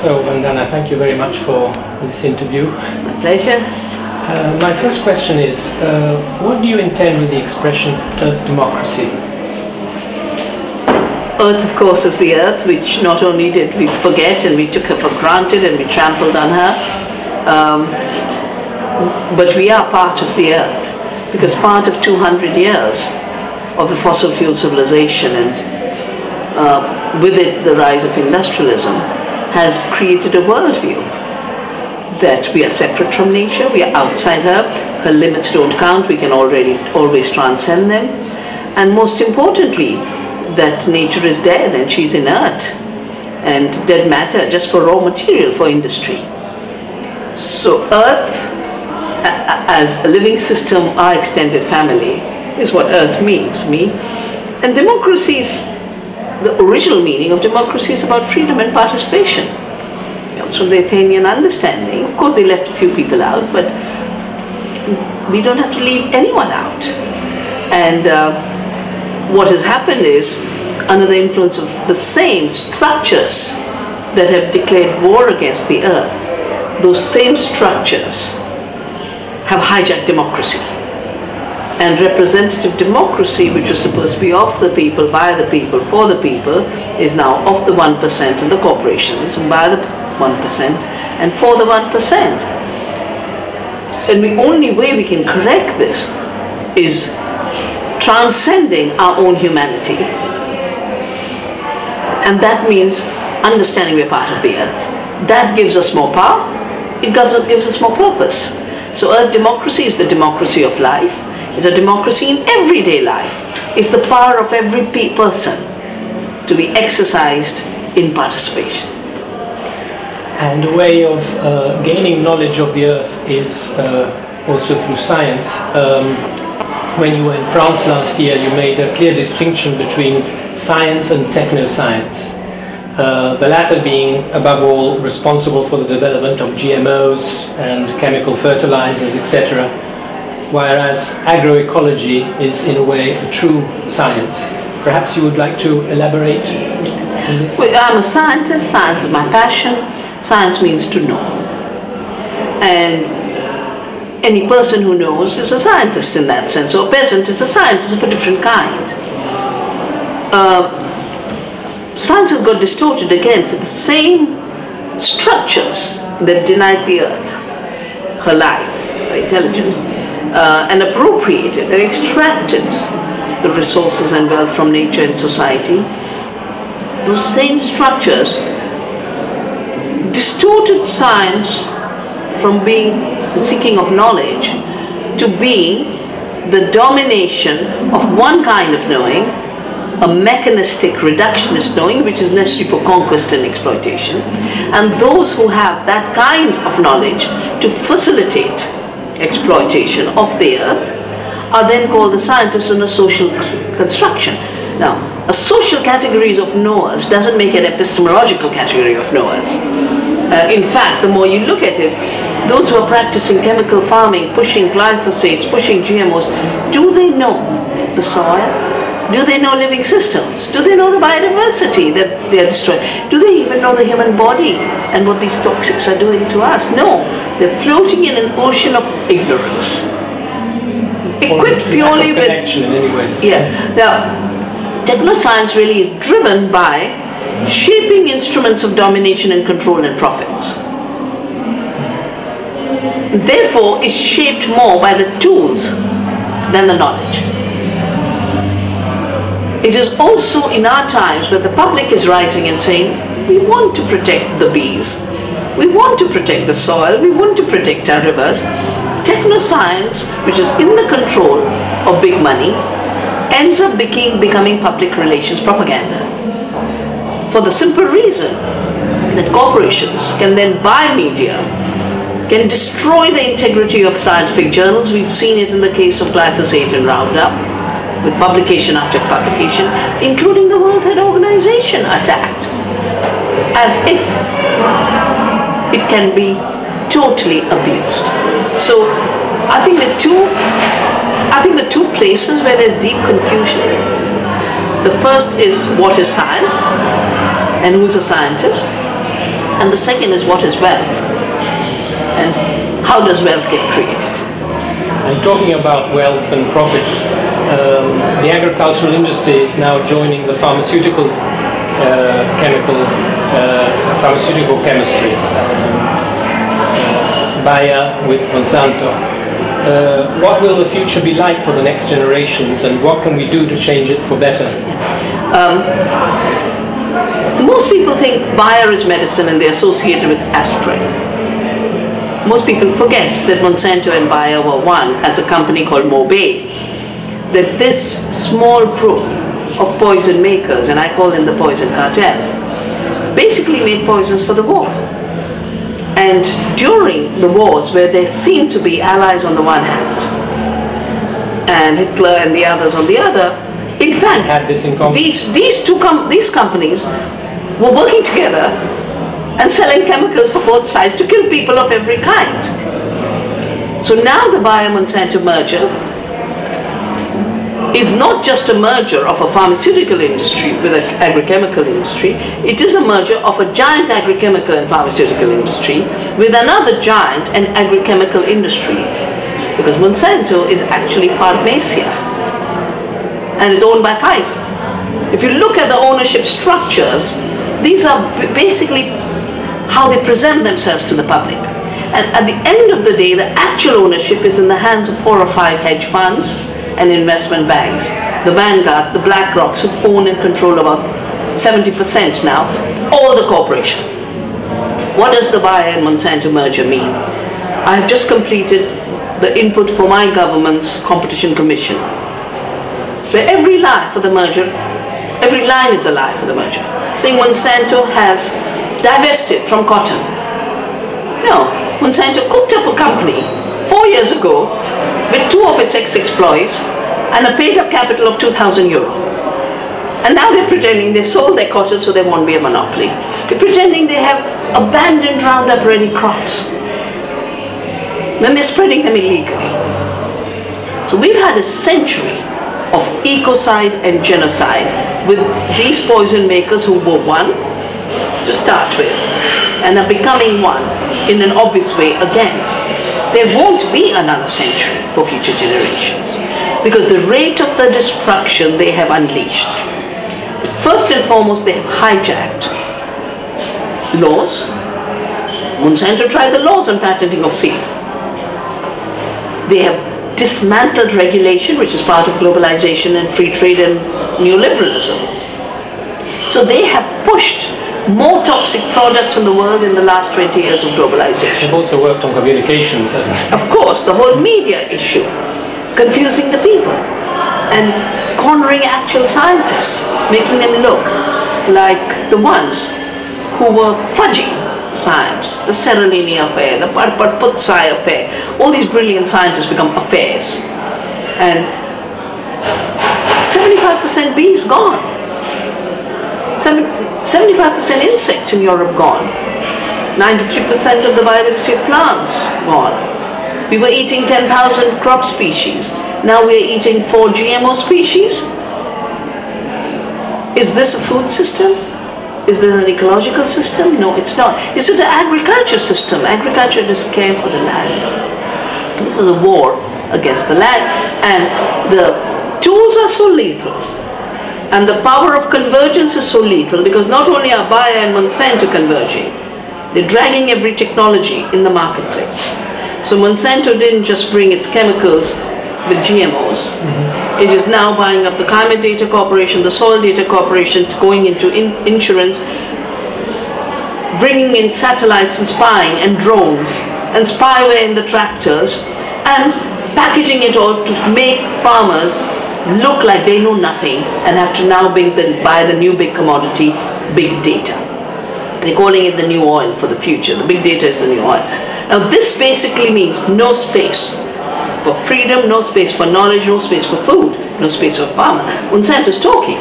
So, Vandana, thank you very much for this interview. My pleasure. My first question is, what do you intend with the expression Earth democracy? Earth, of course, is the earth, which not only did we forget and we took her for granted and we trampled on her, but we are part of the earth, because part of 200 years of the fossil fuel civilization and with it the rise of industrialism has created a worldview that we are separate from nature, we are outside her limits don't count, we can always transcend them, and most importantly, that nature is dead and she's inert, and dead matter just for raw material for industry. So Earth, as a living system, our extended family, is what Earth means for me. And democracy is, the original meaning of democracy is about freedom and participation. It comes from the Athenian understanding. Of course they left a few people out, but we don't have to leave anyone out. And what has happened is, under the influence of the same structures that have declared war against the earth, those same structures have hijacked democracy. And representative democracy, which was supposed to be of the people, by the people, for the people, is now of the 1% and the corporations, and by the 1% and for the 1%. And the only way we can correct this is transcending our own humanity, and that means understanding we're part of the earth. That gives us more power, it gives us more purpose. So earth democracy is the democracy of life, is a democracy in everyday life, it's the power of every person to be exercised in participation. And a way of gaining knowledge of the earth is also through science. When you were in France last year, you made a clear distinction between science and techno-science. The latter being, above all, responsible for the development of GMOs and chemical fertilizers, etc., whereas agroecology is, in a way, a true science. Perhaps you would like to elaborate on this? Well, I'm a scientist, science is my passion, science means to know. And any person who knows is a scientist in that sense. So a peasant is a scientist of a different kind. Science has got distorted again for the same structures that denied the earth her life, her intelligence, and appropriated and extracted the resources and wealth from nature and society. Those same structures distorted science from being the seeking of knowledge to being the domination of one kind of knowing, a mechanistic reductionist knowing which is necessary for conquest and exploitation, and those who have that kind of knowledge to facilitate exploitation of the earth are then called the scientists in a social construction. Now, a social category of knowers doesn't make an epistemological category of knowers. In fact, the more you look at it, those who are practicing chemical farming, pushing glyphosates, pushing GMOs, do they know the soil? Do they know living systems? Do they know the biodiversity that they are destroying? Do they even know the human body and what these toxics are doing to us? No, they're floating in an ocean of ignorance. Equipped purely with... Yeah. Now, technoscience really is driven by shaping instruments of domination and control and profits. Therefore, is shaped more by the tools than the knowledge. It is also in our times where the public is rising and saying, we want to protect the bees, we want to protect the soil, we want to protect our rivers. Technoscience, which is in the control of big money, ends up becoming public relations propaganda. For the simple reason that corporations can then buy media, can destroy the integrity of scientific journals. We've seen it in the case of glyphosate and Roundup, with publication after publication, including the World Health Organization attacked, as if it can be totally abused. So I think the two places where there's deep confusion, the first is what is science and who's a scientist, And the second is, what is wealth? And how does wealth get created? And talking about wealth and profits, the agricultural industry is now joining the pharmaceutical pharmaceutical chemistry. Bayer with Monsanto. What will the future be like for the next generations, and what can we do to change it for better? Most people think Bayer is medicine and they associate it with aspirin. Most people forget that Monsanto and Bayer were one as a company called Mobay. That this small group of poison makers, and I call them the poison cartel, basically made poisons for the war. And during the wars, where there seemed to be allies on the one hand and Hitler and the others on the other, in fact, had this in common. These companies were working together and selling chemicals for both sides to kill people of every kind. So now the Bayer-Monsanto merger is not just a merger of a pharmaceutical industry with an agrochemical industry, it is a merger of a giant agrochemical and pharmaceutical industry with another giant and agrochemical industry. Because Monsanto is actually Pharmacia and is owned by Pfizer. If you look at the ownership structures, these are basically how they present themselves to the public. And at the end of the day, the actual ownership is in the hands of 4 or 5 hedge funds and investment banks, the Vanguards, the BlackRocks, who own and control about 70% now of all the corporation. What does the Bayer and Monsanto merger mean? I have just completed the input for my government's competition commission, where every lie for the merger, every line is a lie for the merger, saying Monsanto has divested from cotton. No, Monsanto cooked up a company 4 years ago with 2 of its ex-employees and a paid-up capital of €2,000. And now they're pretending they sold their cotton so there won't be a monopoly. They're pretending they have abandoned Roundup-ready crops when they're spreading them illegally. So we've had a century of ecocide and genocide with these poison makers who were one to start with and are becoming one in an obvious way again. There won't be another century for future generations because the rate of the destruction they have unleashed is, first and foremost, they have hijacked laws. Monsanto tried the laws on patenting of seed. They have dismantled regulation, which is part of globalization and free trade and neoliberalism. So they have pushed more toxic products in the world in the last 20 years of globalization. They've also worked on communications. Of course, the whole media issue, confusing the people and cornering actual scientists, making them look like the ones who were fudging science. The Seralini affair, the Putzai affair, all these brilliant scientists become affairs. And 75% bees gone. 75% insects in Europe gone. 93% of the biodiversity of plants gone. We were eating 10,000 crop species. Now we're eating 4 GMO species. Is this a food system? Is this an ecological system? No, it's not. This is the agriculture system. Agriculture doesn't care for the land. This is a war against the land. And the tools are so lethal. And the power of convergence is so lethal because not only are Bayer and Monsanto converging, they're dragging every technology in the marketplace. So Monsanto didn't just bring its chemicals with GMOs. It is now buying up the Climate Data Corporation, the Soil Data Corporation, going into insurance, bringing in satellites and spying and drones and spyware in the tractors and packaging it all to make farmers look like they know nothing and have to now buy the new big commodity, big data. They're calling it the new oil for the future. The big data is the new oil. Now this basically means no space for freedom, no space for knowledge, no space for food, no space for farmer. Monsanto's talking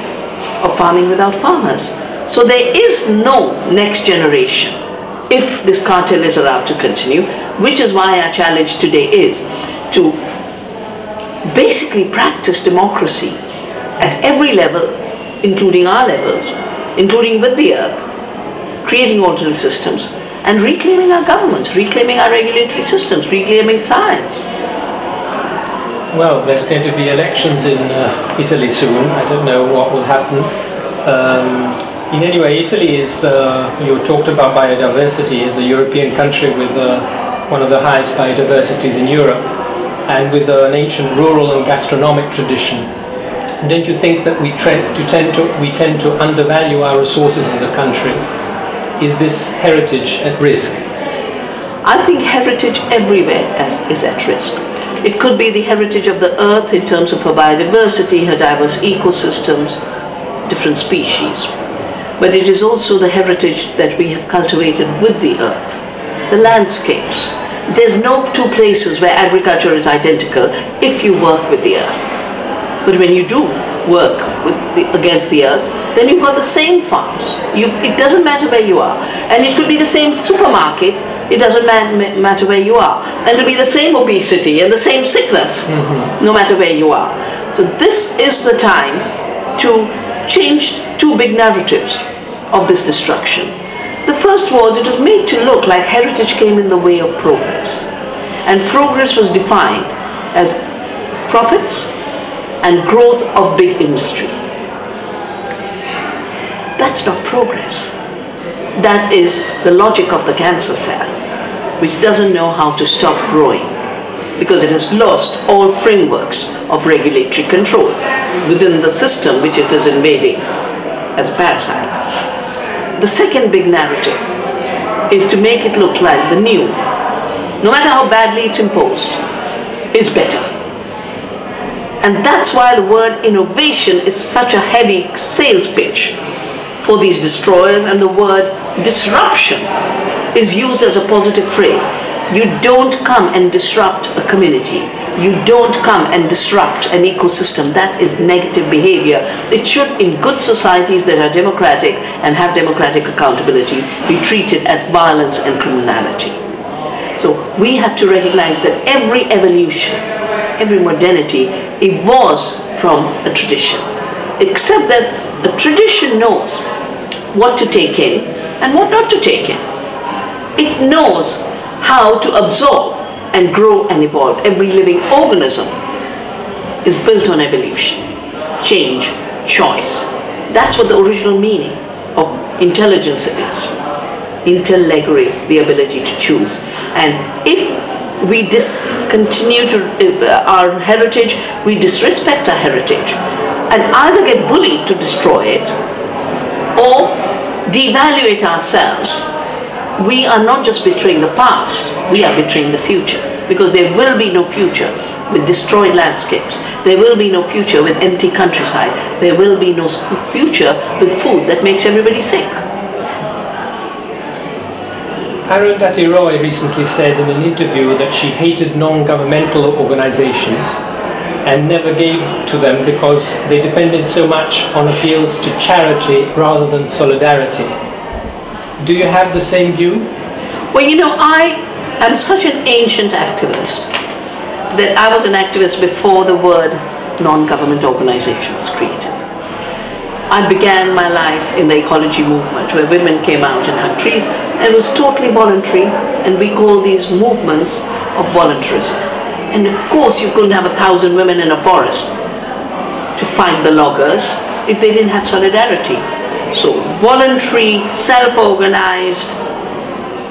of farming without farmers. So there is no next generation if this cartel is allowed to continue, which is why our challenge today is to basically practice democracy at every level, including our levels, including with the earth, creating alternative systems, and reclaiming our governments, reclaiming our regulatory systems, reclaiming science. Well, there's going to be elections in Italy soon. I don't know what will happen. In any way, Italy is, you talked about biodiversity, is a European country with one of the highest biodiversities in Europe, and with an ancient rural and gastronomic tradition. Don't you think that we tend to undervalue our resources as a country? Is this heritage at risk? I think heritage everywhere is at risk. It could be the heritage of the earth in terms of her biodiversity, her diverse ecosystems, different species. But it is also the heritage that we have cultivated with the earth, the landscapes. There's no two places where agriculture is identical if you work with the earth. But when you do work against the earth, then you've got the same farms. It doesn't matter where you are. And it could be the same supermarket, it doesn't matter where you are. And it'll be the same obesity and the same sickness, no matter where you are. So this is the time to change two big narratives of this destruction. The first was, it was made to look like heritage came in the way of progress. And progress was defined as profits and growth of big industry. That's not progress. That is the logic of the cancer cell, which doesn't know how to stop growing because it has lost all frameworks of regulatory control within the system which it is invading as a parasite. The second big narrative is to make it look like the new, no matter how badly it's imposed, is better. And that's why the word innovation is such a heavy sales pitch for these destroyers, and the word disruption is used as a positive phrase. You don't come and disrupt a community. You don't come and disrupt an ecosystem. That is negative behavior. It should, in good societies that are democratic and have democratic accountability, be treated as violence and criminality. So we have to recognize that every evolution, every modernity evolves from a tradition, except that a tradition knows what to take in and what not to take in. It knows how to absorb and grow and evolve. Every living organism is built on evolution, change, choice. That's what the original meaning of intelligence is. Intellegere, the ability to choose. And if we discontinue our heritage, we disrespect our heritage, and either get bullied to destroy it or devaluate ourselves, we are not just betraying the past, we are betraying the future. Because there will be no future with destroyed landscapes. There will be no future with empty countryside. There will be no future with food that makes everybody sick. Arundhati Roy recently said in an interview that she hated non-governmental organizations and never gave to them because they depended so much on appeals to charity rather than solidarity. Do you have the same view? Well, you know, I am such an ancient activist that I was an activist before the word non-government organization was created. I began my life in the ecology movement where women came out and hugged trees, and it was totally voluntary, and we call these movements of voluntarism. And of course you couldn't have 1,000 women in a forest to fight the loggers if they didn't have solidarity. So voluntary, self-organized,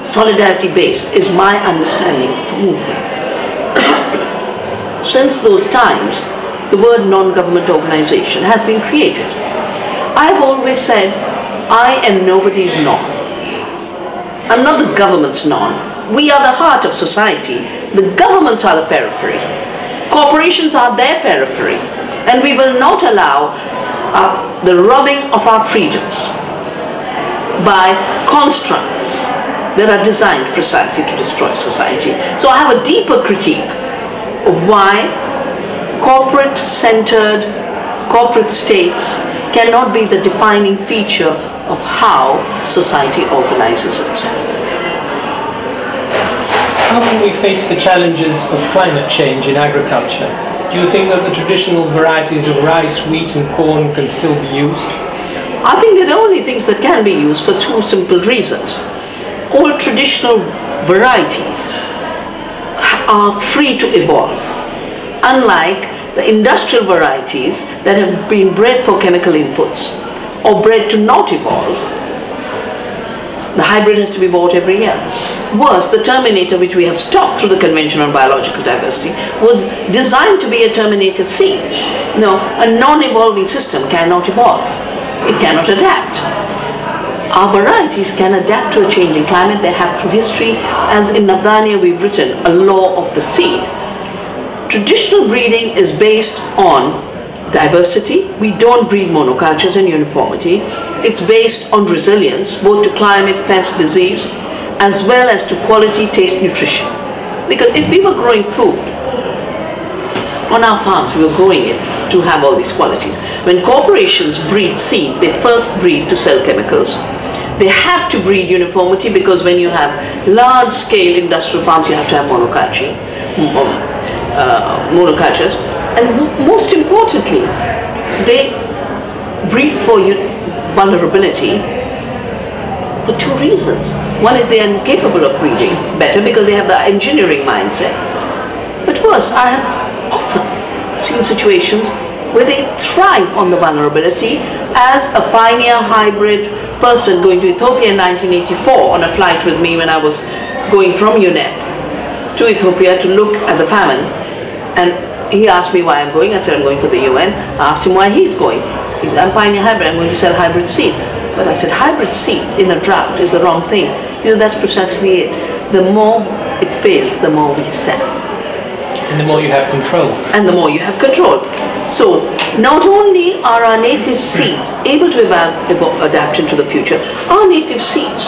solidarity-based is my understanding of a movement. Since those times, the word non-government organization has been created. I've always said, I am nobody's non. I'm not the government's non. We are the heart of society. The governments are the periphery. Corporations are their periphery. And we will not allow the robbing of our freedoms by constructs that are designed precisely to destroy society. So I have a deeper critique of why corporate-centered, corporate states cannot be the defining feature of how society organizes itself. How can we face the challenges of climate change in agriculture? Do you think that the traditional varieties of rice, wheat and corn can still be used? I think they're the only things that can be used for two simple reasons. All traditional varieties are free to evolve, unlike the industrial varieties that have been bred for chemical inputs or bred to not evolve. The hybrid has to be bought every year. Worse, the terminator, which we have stopped through the Convention on Biological Diversity, was designed to be a terminator seed. No, a non-evolving system cannot evolve. It cannot adapt. Our varieties can adapt to a changing climate. They have through history. As in Navdanya we've written, a law of the seed. Traditional breeding is based on diversity. We don't breed monocultures and uniformity. It's based on resilience, both to climate, pest, disease, as well as to quality, taste, nutrition. Because if we were growing food on our farms, we were growing it to have all these qualities. When corporations breed seed, they first breed to sell chemicals. They have to breed uniformity, because when you have large-scale industrial farms, you have to have monocultures. And most importantly, they breed for vulnerability for two reasons. One is they are incapable of breeding better because they have the engineering mindset. But worse, I have often seen situations where they thrive on the vulnerability. As a pioneer hybrid person going to Ethiopia in 1984 on a flight with me when I was going from UNEP to Ethiopia to look at the famine, and he asked me why I'm going. I said I'm going for the UN. I asked him why he's going. He said, I'm pioneer hybrid, I'm going to sell hybrid seed. But I said, hybrid seed in a drought is the wrong thing. He said, that's precisely it. The more it fails, the more we sell. And the more you have control. And the more you have control. So not only are our native seeds able to adapt into the future, our native seeds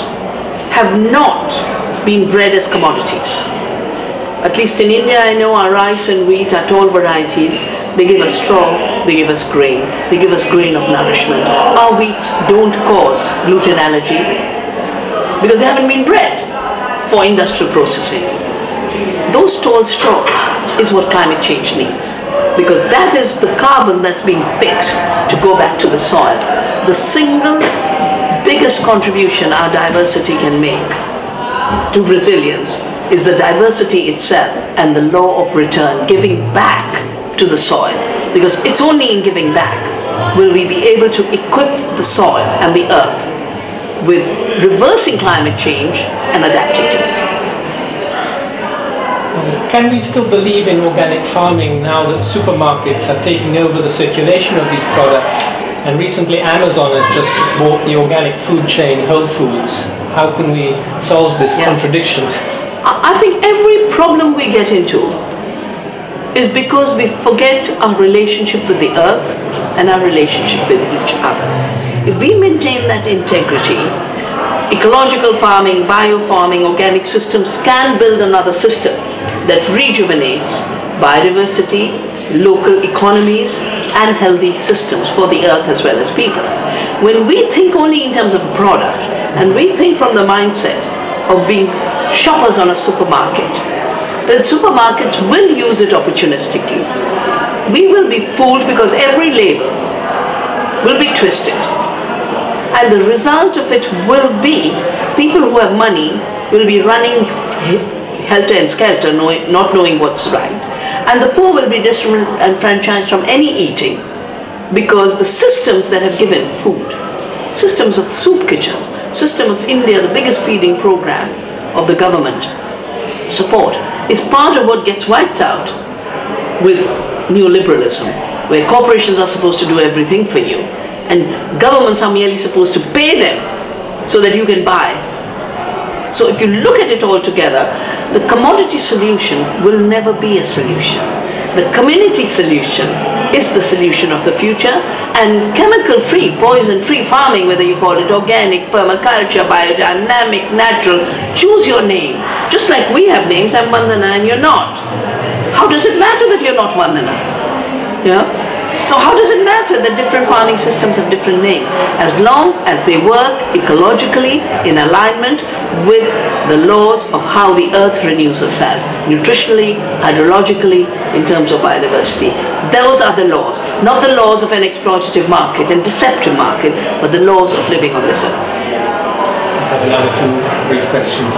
have not been bred as commodities. At least in India, I know our rice and wheat are tall varieties. They give us straw, they give us grain, they give us grain of nourishment. Our wheats don't cause gluten allergy because they haven't been bred for industrial processing. Those tall straws is what climate change needs, because that is the carbon that's being fixed to go back to the soil. The single biggest contribution our diversity can make to resilience is the diversity itself and the law of return, giving back to the soil. Because it's only in giving back will we be able to equip the soil and the earth with reversing climate change and adapting to it. Can we still believe in organic farming now that supermarkets are taking over the circulation of these products? And recently Amazon has just bought the organic food chain Whole Foods. How can we solve this contradiction? I think every problem we get into is because we forget our relationship with the earth and our relationship with each other. If we maintain that integrity, ecological farming, biofarming, organic systems can build another system that rejuvenates biodiversity, local economies, and healthy systems for the earth as well as people. When we think only in terms of a product, and we think from the mindset of being shoppers on a supermarket, then supermarkets will use it opportunistically. We will be fooled because every label will be twisted. And the result of it will be people who have money will be running helter and skelter, not knowing what's right. And the poor will be disenfranchised from any eating because the systems that have given food, systems of soup kitchens, system of India, the biggest feeding program of the government support, is part of what gets wiped out with neoliberalism, where corporations are supposed to do everything for you and governments are merely supposed to pay them so that you can buy. So if you look at it all together, the commodity solution will never be a solution. The community solution is the solution of the future, and chemical-free, poison-free farming, whether you call it organic, permaculture, biodynamic, natural, choose your name. Just like we have names, I'm Vandana and you're not. How does it matter that you're not Vandana? Yeah? So how does it matter that different farming systems have different names? As long as they work ecologically in alignment with the laws of how the earth renews herself, nutritionally, hydrologically, in terms of biodiversity. Those are the laws, not the laws of an exploitative market and deceptive market, but the laws of living on this earth. I have another two brief questions.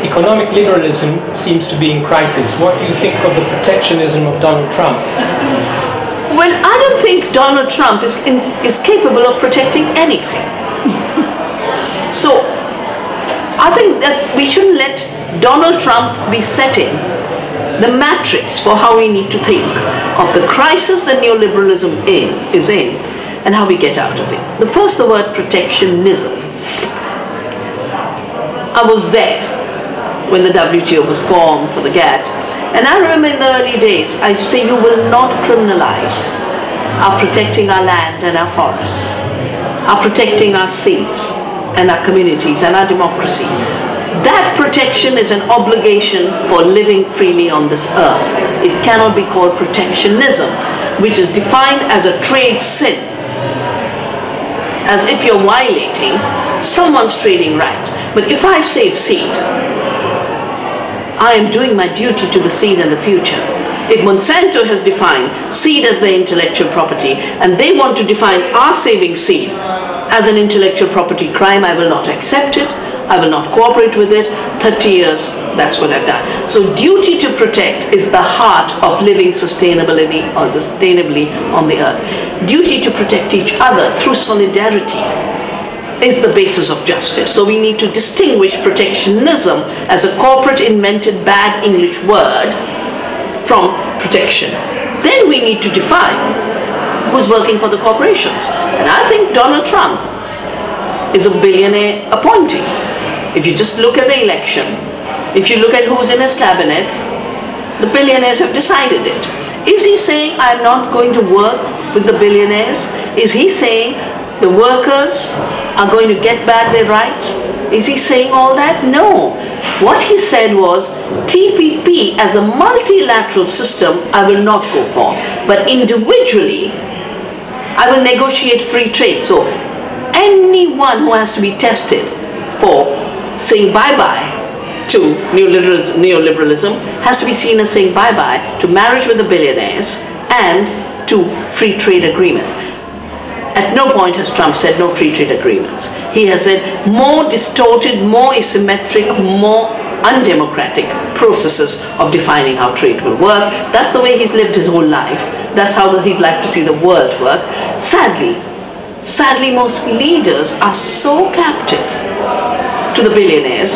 Economic liberalism seems to be in crisis. What do you think of the protectionism of Donald Trump? Well, I don't think Donald Trump is capable of protecting anything. So, I think that we shouldn't let Donald Trump be setting the matrix for how we need to think of the crisis that neoliberalism is in and how we get out of it. The first, the word protectionism. I was there when the WTO was formed for the GATT, and I remember in the early days, I used to say, you will not criminalize our protecting our land and our forests, our protecting our seeds and our communities and our democracy. That protection is an obligation for living freely on this earth. It cannot be called protectionism, which is defined as a trade sin, as if you're violating someone's trading rights. But if I save seed, I am doing my duty to the seed and the future. If Monsanto has defined seed as their intellectual property, and they want to define our saving seed as an intellectual property crime, I will not accept it. I will not cooperate with it. 30 years, that's what I've done. So duty to protect is the heart of living sustainably on the earth. Duty to protect each other through solidarity is the basis of justice. So we need to distinguish protectionism as a corporate invented bad English word from protection. Then we need to define who's working for the corporations. And I think Donald Trump is a billionaire appointee. If you just look at the election, if you look at who's in his cabinet, the billionaires have decided it. Is he saying, I'm not going to work with the billionaires? Is he saying the workers are going to get back their rights? Is he saying all that? No. What he said was, TPP as a multilateral system, I will not go for. But individually, I will negotiate free trade. So anyone who has to be tested for saying bye-bye to neoliberalism has to be seen as saying bye-bye to marriage with the billionaires and to free trade agreements. At no point has Trump said no free trade agreements. He has said more distorted, more asymmetric, more undemocratic processes of defining how trade will work. That's the way he's lived his whole life. That's how he'd like to see the world work. Sadly, most leaders are so captive to the billionaires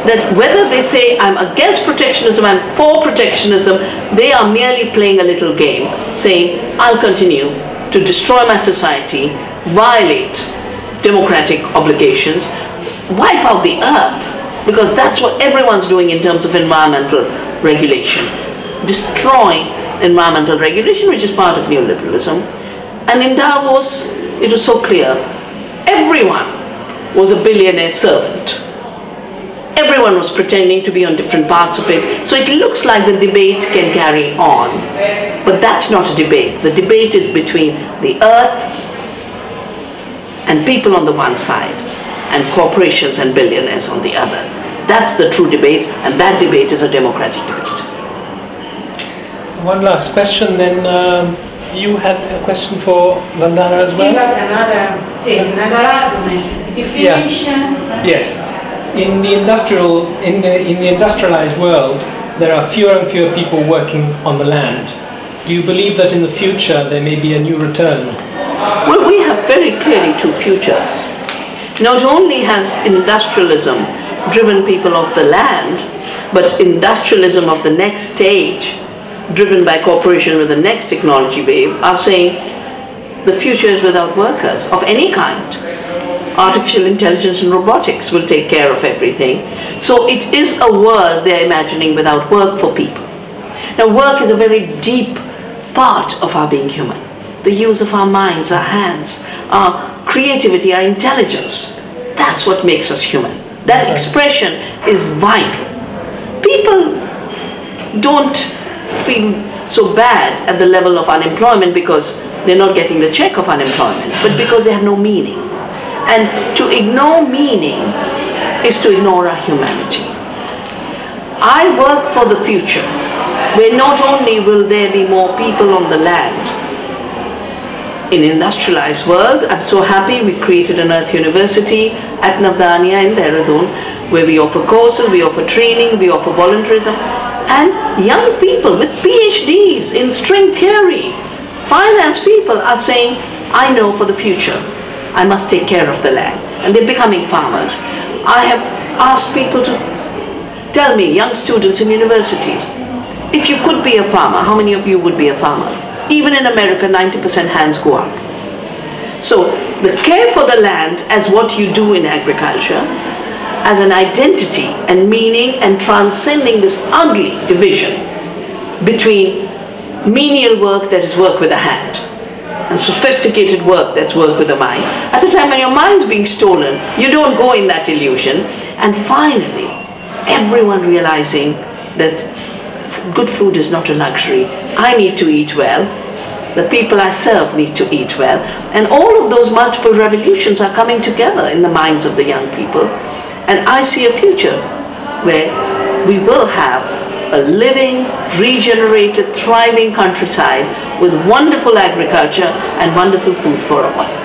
that whether they say, I'm against protectionism, I'm for protectionism, they are merely playing a little game, saying, I'll continue to destroy my society, violate democratic obligations, wipe out the earth, because that's what everyone's doing in terms of environmental regulation. Destroying environmental regulation, which is part of neoliberalism. And in Davos, it was so clear, everyone was a billionaire servant. Everyone was pretending to be on different parts of it. So it looks like the debate can carry on. But that's not a debate. The debate is between the earth and people on the one side and corporations and billionaires on the other. That's the true debate, and that debate is a democratic debate. One last question, then you had a question for Vandana as well? Another argument. Definition. Yes. In the industrialized world, there are fewer and fewer people working on the land. Do you believe that in the future there may be a new return? Well, we have very clearly two futures. Not only has industrialism driven people off the land, but industrialism of the next stage, driven by cooperation with the next technology wave, are saying the future is without workers of any kind. Artificial intelligence and robotics will take care of everything. So it is a world they're imagining without work for people. Now, work is a very deep part of our being human. The use of our minds, our hands, our creativity, our intelligence. That's what makes us human. That expression is vital. People don't feel so bad at the level of unemployment because they're not getting the check of unemployment, but because they have no meaning. And to ignore meaning is to ignore our humanity. I work for the future, where not only will there be more people on the land. In industrialized world, I'm so happy we created an Earth University at Navdanya in Dehradun, where we offer courses, we offer training, we offer volunteerism, and young people with PhDs in string theory, finance people are saying, I know for the future, I must take care of the land. And they're becoming farmers. I have asked people to tell me, young students in universities, if you could be a farmer, how many of you would be a farmer? Even in America, 90% hands go up. So the care for the land as what you do in agriculture, as an identity and meaning, and transcending this ugly division between menial work, that is work with the hand, and sophisticated work, that's work with the mind. At a time when your mind's being stolen, you don't go in that illusion. And finally, everyone realizing that good food is not a luxury. I need to eat well. The people I serve need to eat well. And all of those multiple revolutions are coming together in the minds of the young people. And I see a future where we will have a living, regenerated, thriving countryside with wonderful agriculture and wonderful food for all.